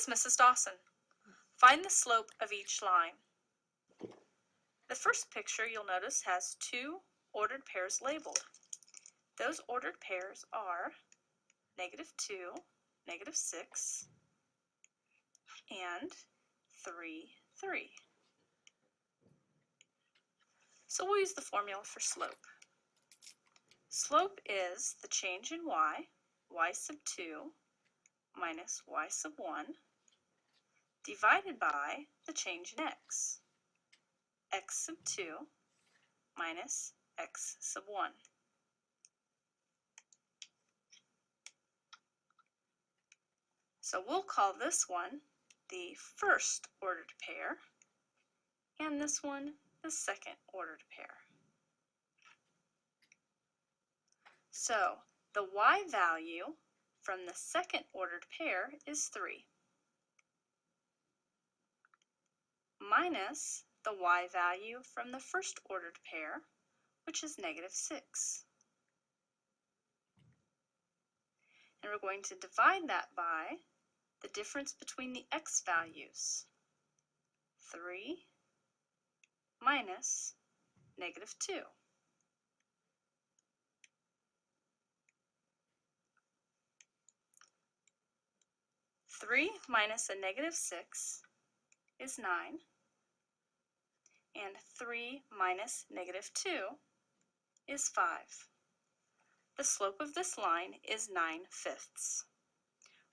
is Mrs. Dawson. Find the slope of each line. The first picture you'll notice has two ordered pairs labeled. Those ordered pairs are -2, -6, and 3, 3. So we'll use the formula for slope. Slope is the change in y sub 2 minus y sub 1, divided by the change in x sub 2 minus x sub 1. So we'll call this one the first ordered pair, and this one the second ordered pair. So the y value from the second ordered pair is 3, minus the y value from the first ordered pair, which is -6. And we're going to divide that by the difference between the x values, 3 minus -2. 3 minus a -6 is 9, and 3 minus -2 is 5. The slope of this line is 9/5,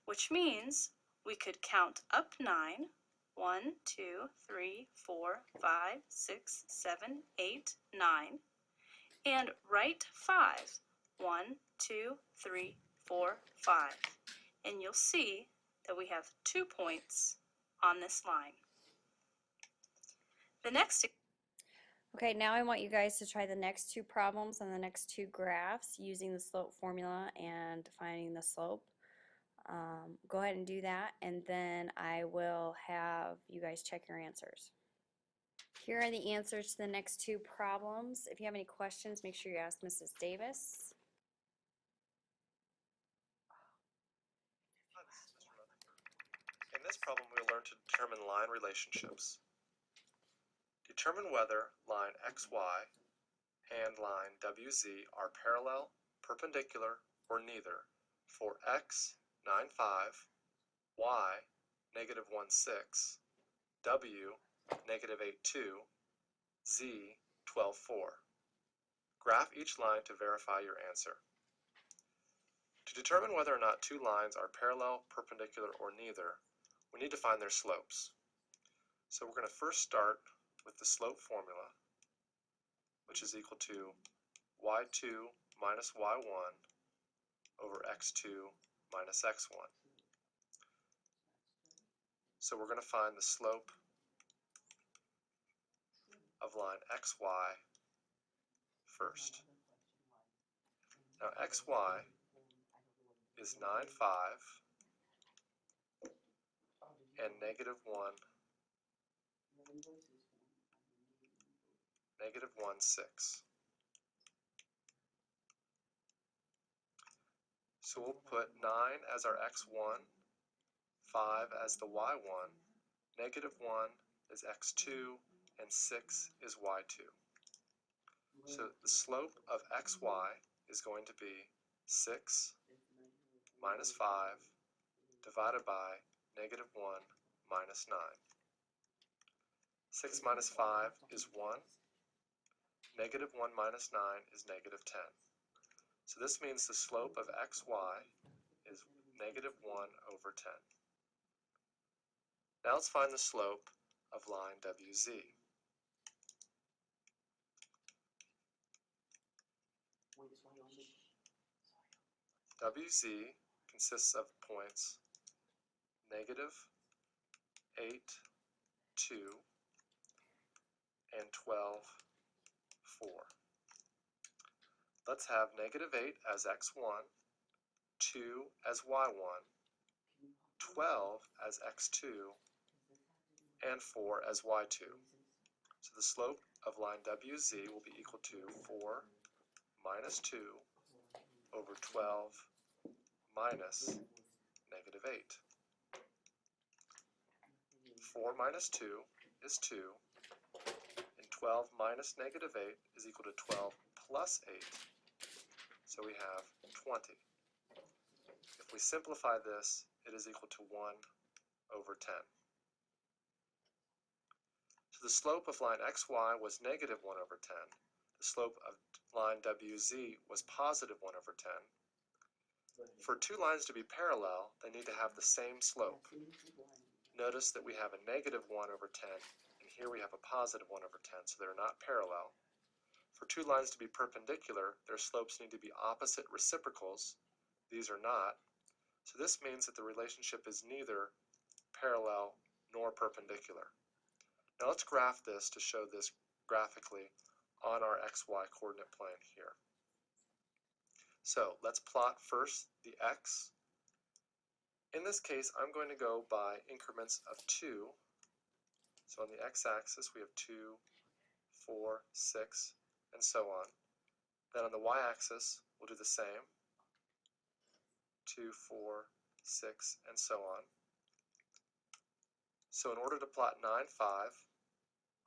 which means we could count up 9, 1, 2, 3, 4, 5, 6, 7, 8, 9, and write 5, 1, 2, 3, 4, 5, and you'll see that we have 2 points on this line. The next Okay, now I want you guys to try the next two problems and the next two graphs using the slope formula and defining the slope. Go ahead and do that, and then I will have you guys check your answers. Here are the answers to the next two problems. If you have any questions, make sure you ask Mrs. Davis. In this problem, we'll learn to determine line relationships. Determine whether line XY and line WZ are parallel, perpendicular, or neither for x, 9, 5, y, -1, 6, w, -8, 2, z, 12, 4. Graph each line to verify your answer. To determine whether or not two lines are parallel, perpendicular, or neither, we need to find their slopes. So we're going to first start with the slope formula, which is equal to y2 minus y1 over x2 minus x1. So we're going to find the slope of line xy first. Now xy is 9, 5 and -1, -1, 6. So we'll put 9 as our x1, 5 as the y1, -1 is x2, and 6 is y2. So the slope of xy is going to be 6 minus 5 divided by -1 minus 9. 6 minus 5 is 1. -1 minus 9 is -10. So this means the slope of xy is -1 over 10. Now let's find the slope of line WZ. WZ consists of points -8, 2, and 12, 4. Let's have -8 as x1, 2 as y1, 12 as x2, and 4 as y2. So the slope of line WZ will be equal to 4 minus 2 over 12 minus -8. 4 minus 2 is 2, and 12 minus negative 8 is equal to 12 plus 8, so we have 20. If we simplify this, it is equal to 1 over 10. So the slope of line xy was negative 1 over 10. The slope of line WZ was positive 1 over 10. For two lines to be parallel, they need to have the same slope. Notice that we have a negative 1 over 10, and here we have a positive 1 over 10, so they're not parallel. For two lines to be perpendicular, their slopes need to be opposite reciprocals. These are not. So this means that the relationship is neither parallel nor perpendicular. Now let's graph this to show this graphically on our xy coordinate plane here. So let's plot first the x. In this case, I'm going to go by increments of 2. So on the x-axis, we have 2, 4, 6, and so on. Then on the y-axis, we'll do the same. 2, 4, 6, and so on. So in order to plot 9, 5,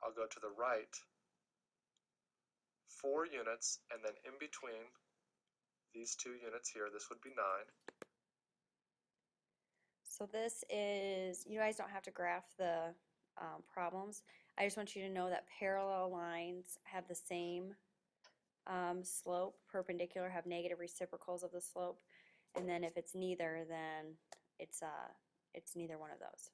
I'll go to the right 4 units, and then in between these 2 units here, this would be 9. So this is, you guys don't have to graph the problems. I just want you to know that parallel lines have the same slope, perpendicular have negative reciprocals of the slope, and then if it's neither, then it's neither one of those.